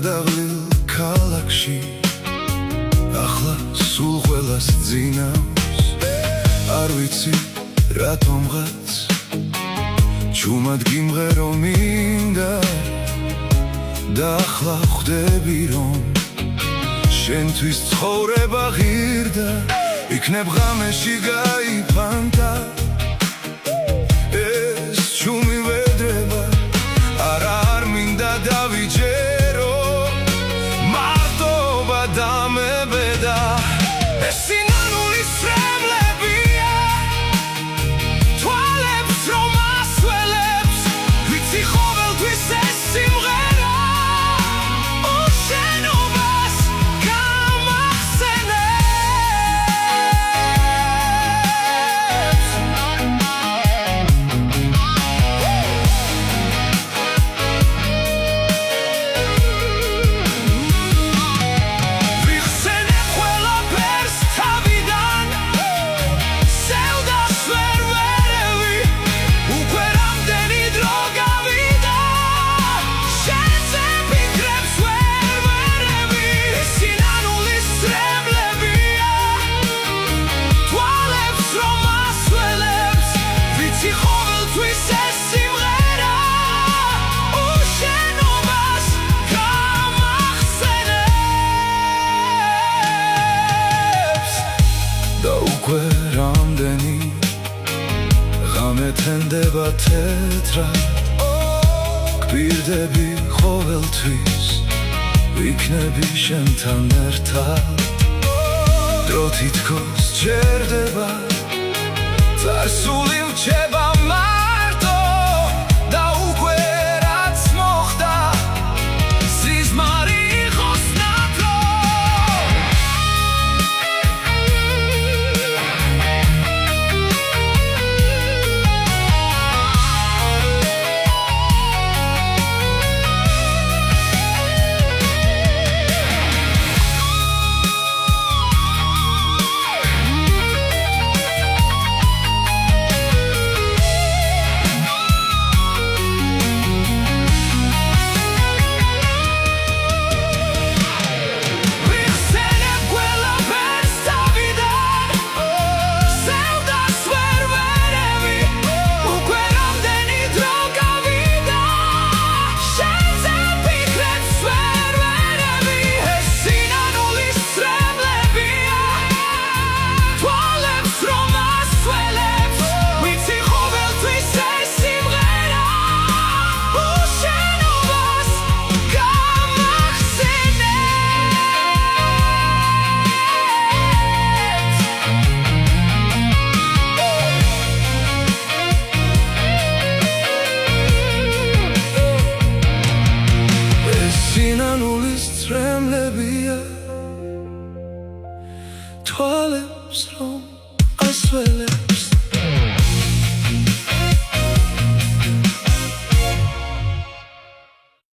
გადავლილ ქალაქში ახლა სულ ყველას ძინავს არ ვიცი რატომღაც ჩუმად გიმღერო მინდა და ახლა ხვდები რომ შენთვის ცხოვრება ღირდა იქნებ ღამეში გაიფანტა ეს ჩუმი ვედრება არა არ მინდა დავიჯერო მარტობა დამებედა ეს სინანულის სრემლებია თვალებს რომ ასველებს ვიცი ყოველთვის ეს სიმღერა უშენობას გამახსენებს ვიხსენებ ყველაფერს თავიდან სევდას ვერ ვერევი უკვე რამდენი დრო გავიდა შენზე ფიქრებს ვერ ვერევი ეს სინანულის სრემლებია თვალებს რომ ასველებს ვიცი ყოველთვის ეს სიმღერა უშენობას გამახსენებს და უკვე რამდენი ღამე თენდება თეთრად გვირდები ყოველთვის ვიქნები შენთან ერთად დრო თითქოს ჯერდება წარსული რჩება მარტო და უკვე რაც მოხდა სიზმარი იყოს ნატო ვიხსენებ ყველაფერს თავიდან სევდას ვერ ვერევი უკვე რამდენი დრო გავიდა შენზე ფიქრებს ვერ ვერევი ეს სინანულის სრემლებია თვალებს რომ ასველებს ვიცი ყოველთვის ეს სიმღერა უშენობას გამახსენებს ეს სინანულის სრემლებია თვალებს რომ ასველებს